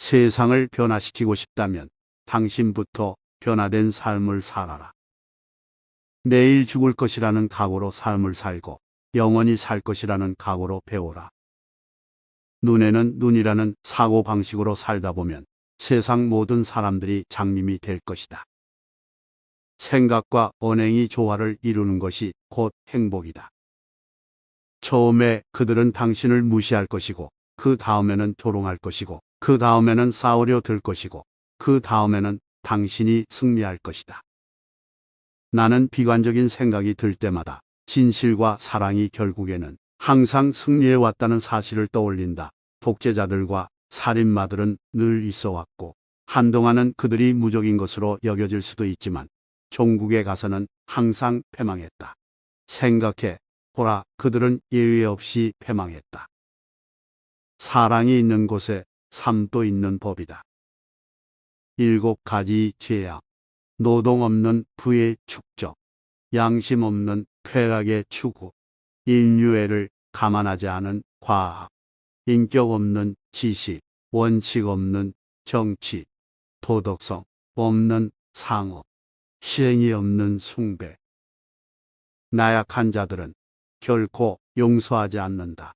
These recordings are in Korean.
세상을 변화시키고 싶다면 당신부터 변화된 삶을 살아라. 내일 죽을 것이라는 각오로 삶을 살고 영원히 살 것이라는 각오로 배워라. 눈에는 눈이라는 사고방식으로 살다 보면 세상 모든 사람들이 장님이 될 것이다. 생각과 언행이 조화를 이루는 것이 곧 행복이다. 처음에 그들은 당신을 무시할 것이고, 그 다음에는 조롱할 것이고, 그 다음에는 싸우려 들 것이고, 그 다음에는 당신이 승리할 것이다. 나는 비관적인 생각이 들 때마다 진실과 사랑이 결국에는 항상 승리해왔다는 사실을 떠올린다. 독재자들과 살인마들은 늘 있어 왔고, 한동안은 그들이 무적인 것으로 여겨질 수도 있지만, 종국에 가서는 항상 패망했다. 생각해 보라, 그들은 예외 없이 패망했다. 사랑이 있는 곳에 삶도 있는 법이다. 7가지 죄악. 노동 없는 부의 축적, 양심 없는 쾌락의 추구, 인류애를 감안하지 않은 과학, 인격 없는 지식, 원칙 없는 정치, 도덕성 없는 상업, 희생이 없는 숭배. 나약한 자들은 결코 용서하지 않는다.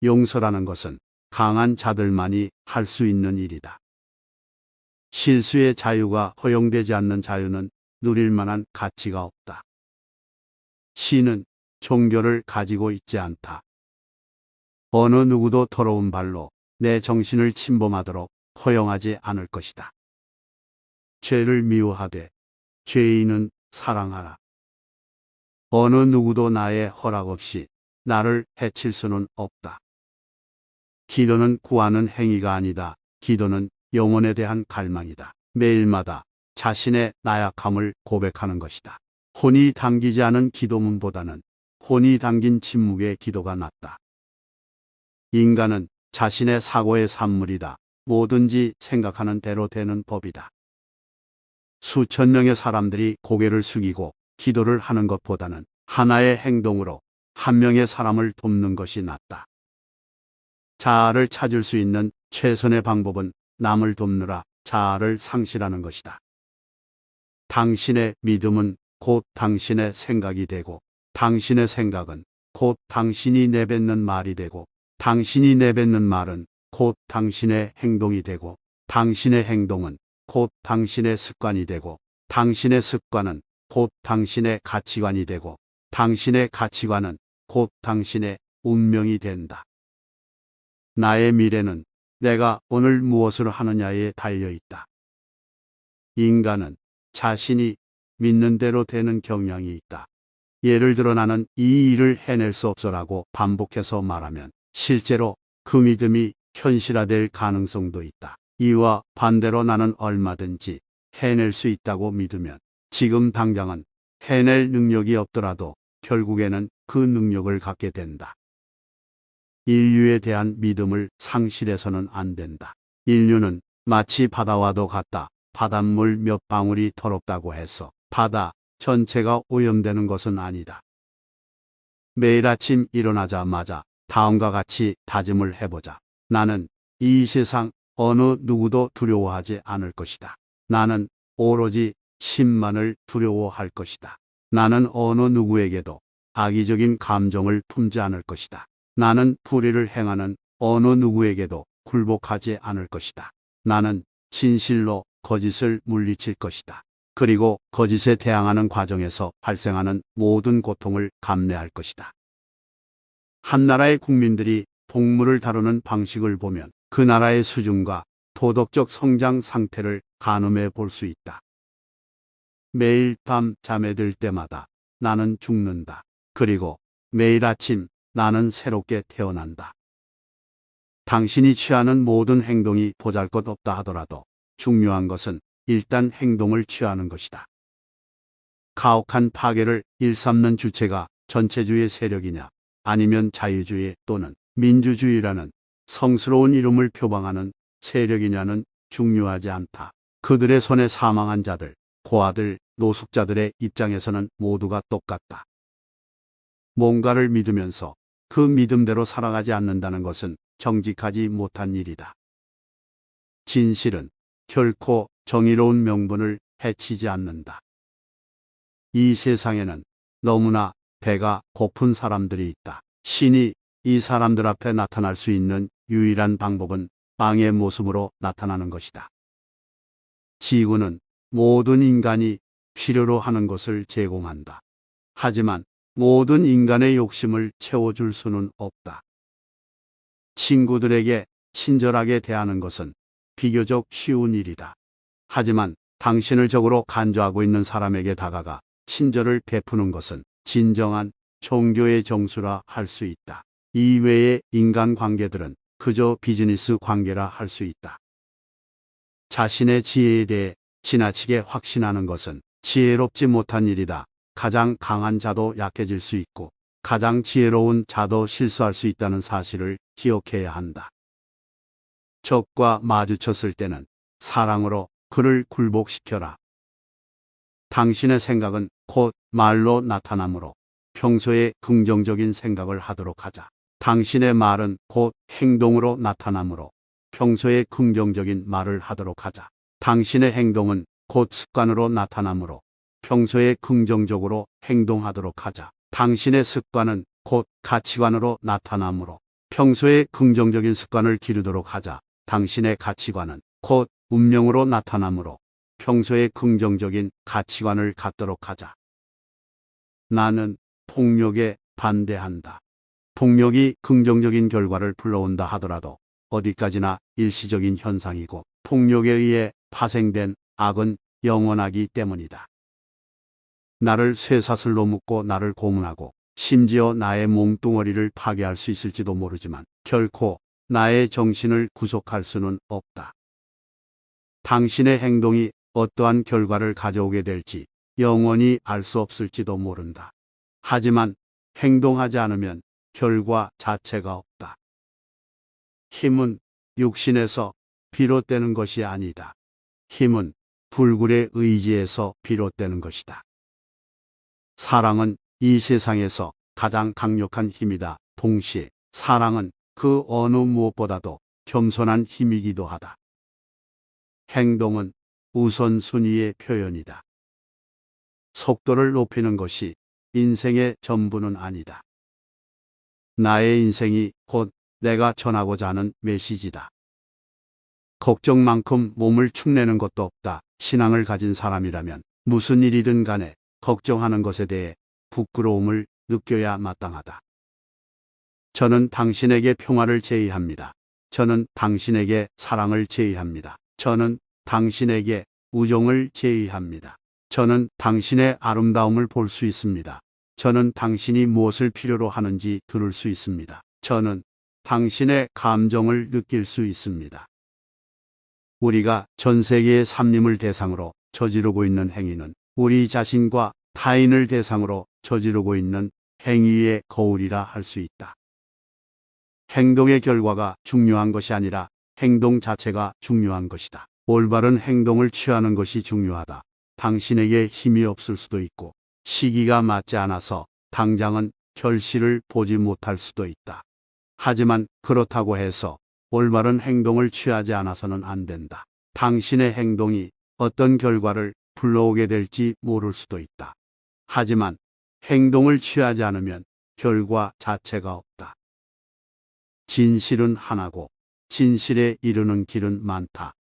용서라는 것은 강한 자들만이 할 수 있는 일이다. 실수의 자유가 허용되지 않는 자유는 누릴 만한 가치가 없다. 신은 종교를 가지고 있지 않다. 어느 누구도 더러운 발로 내 정신을 침범하도록 허용하지 않을 것이다. 죄를 미워하되 죄인은 사랑하라. 어느 누구도 나의 허락 없이 나를 해칠 수는 없다. 기도는 구하는 행위가 아니다. 기도는 영혼에 대한 갈망이다. 매일마다 자신의 나약함을 고백하는 것이다. 혼이 담기지 않은 기도문보다는 혼이 담긴 침묵의 기도가 낫다. 인간은 자신의 사고의 산물이다. 뭐든지 생각하는 대로 되는 법이다. 수천 명의 사람들이 고개를 숙이고 기도를 하는 것보다는 하나의 행동으로 한 명의 사람을 돕는 것이 낫다. 자아를 찾을 수 있는 최선의 방법은 남을 돕느라 자아를 상실하는 것이다. 당신의 믿음은 곧 당신의 생각이 되고, 당신의 생각은 곧 당신이 내뱉는 말이 되고, 당신이 내뱉는 말은 곧 당신의 행동이 되고, 당신의 행동은 곧 당신의 습관이 되고, 당신의 습관은 곧 당신의 가치관이 되고, 당신의 가치관은 곧 당신의 운명이 된다. 나의 미래는 내가 오늘 무엇을 하느냐에 달려 있다. 인간은 자신이 믿는 대로 되는 경향이 있다. 예를 들어 나는 이 일을 해낼 수 없어라고 반복해서 말하면 실제로 그 믿음이 현실화될 가능성도 있다. 이와 반대로 나는 얼마든지 해낼 수 있다고 믿으면 지금 당장은 해낼 능력이 없더라도 결국에는 그 능력을 갖게 된다. 인류에 대한 믿음을 상실해서는 안 된다. 인류는 마치 바다와도 같다. 바닷물 몇 방울이 더럽다고 해서 바다 전체가 오염되는 것은 아니다. 매일 아침 일어나자마자 다음과 같이 다짐을 해보자. 나는 이 세상 어느 누구도 두려워하지 않을 것이다. 나는 오로지 신만을 두려워할 것이다. 나는 어느 누구에게도 악의적인 감정을 품지 않을 것이다. 나는 불의를 행하는 어느 누구에게도 굴복하지 않을 것이다. 나는 진실로 거짓을 물리칠 것이다. 그리고 거짓에 대항하는 과정에서 발생하는 모든 고통을 감내할 것이다. 한 나라의 국민들이 동물을 다루는 방식을 보면 그 나라의 수준과 도덕적 성장 상태를 가늠해 볼 수 있다. 매일 밤 잠에 들 때마다 나는 죽는다. 그리고 매일 아침 나는 새롭게 태어난다. 당신이 취하는 모든 행동이 보잘것없다 하더라도 중요한 것은 일단 행동을 취하는 것이다. 가혹한 파괴를 일삼는 주체가 전체주의 세력이냐 아니면 자유주의 또는 민주주의라는 성스러운 이름을 표방하는 세력이냐는 중요하지 않다. 그들의 손에 사망한 자들, 고아들, 노숙자들의 입장에서는 모두가 똑같다. 뭔가를 믿으면서 그 믿음대로 살아가지 않는다는 것은 정직하지 못한 일이다. 진실은 결코 정의로운 명분을 해치지 않는다. 이 세상에는 너무나 배가 고픈 사람들이 있다. 신이 이 사람들 앞에 나타날 수 있는 유일한 방법은 빵의 모습으로 나타나는 것이다. 지구는 모든 인간이 필요로 하는 것을 제공한다. 하지만 모든 인간의 욕심을 채워줄 수는 없다. 친구들에게 친절하게 대하는 것은 비교적 쉬운 일이다. 하지만 당신을 적으로 간주하고 있는 사람에게 다가가 친절을 베푸는 것은 진정한 종교의 정수라 할 수 있다. 이외의 인간 관계들은 그저 비즈니스 관계라 할 수 있다. 자신의 지혜에 대해 지나치게 확신하는 것은 지혜롭지 못한 일이다. 가장 강한 자도 약해질 수 있고 가장 지혜로운 자도 실수할 수 있다는 사실을 기억해야 한다. 적과 마주쳤을 때는 사랑으로 그를 굴복시켜라. 당신의 생각은 곧 말로 나타나므로 평소에 긍정적인 생각을 하도록 하자. 당신의 말은 곧 행동으로 나타나므로 평소에 긍정적인 말을 하도록 하자. 당신의 행동은 곧 습관으로 나타나므로 평소에 긍정적으로 행동하도록 하자. 당신의 습관은 곧 가치관으로 나타나므로 평소에 긍정적인 습관을 기르도록 하자. 당신의 가치관은 곧 운명으로 나타나므로 평소에 긍정적인 가치관을 갖도록 하자. 나는 폭력에 반대한다. 폭력이 긍정적인 결과를 불러온다 하더라도 어디까지나 일시적인 현상이고 폭력에 의해 파생된 악은 영원하기 때문이다. 나를 쇠사슬로 묶고 나를 고문하고 심지어 나의 몸뚱어리를 파괴할 수 있을지도 모르지만 결코 나의 정신을 구속할 수는 없다. 당신의 행동이 어떠한 결과를 가져오게 될지 영원히 알 수 없을지도 모른다. 하지만 행동하지 않으면 결과 자체가 없다. 힘은 육신에서 비롯되는 것이 아니다. 힘은 불굴의 의지에서 비롯되는 것이다. 사랑은 이 세상에서 가장 강력한 힘이다. 동시에 사랑은 그 어느 무엇보다도 겸손한 힘이기도 하다. 행동은 우선순위의 표현이다. 속도를 높이는 것이 인생의 전부는 아니다. 나의 인생이 곧 내가 전하고자 하는 메시지다. 걱정만큼 몸을 축내는 것도 없다. 신앙을 가진 사람이라면 무슨 일이든 간에 걱정하는 것에 대해 부끄러움을 느껴야 마땅하다. 저는 당신에게 평화를 제의합니다. 저는 당신에게 사랑을 제의합니다. 저는 당신에게 우정을 제의합니다. 저는 당신의 아름다움을 볼 수 있습니다. 저는 당신이 무엇을 필요로 하는지 들을 수 있습니다. 저는 당신의 감정을 느낄 수 있습니다. 우리가 전 세계의 삼림을 대상으로 저지르고 있는 행위는 우리 자신과 타인을 대상으로 저지르고 있는 행위의 거울이라 할 수 있다. 행동의 결과가 중요한 것이 아니라 행동 자체가 중요한 것이다. 올바른 행동을 취하는 것이 중요하다. 당신에게 힘이 없을 수도 있고 시기가 맞지 않아서 당장은 결실을 보지 못할 수도 있다. 하지만 그렇다고 해서 올바른 행동을 취하지 않아서는 안 된다. 당신의 행동이 어떤 결과를 불러오게 될지 모를 수도 있다. 하지만 행동을 취하지 않으면 결과 자체가 없다. 진실은 하나고 진실에 이르는 길은 많다.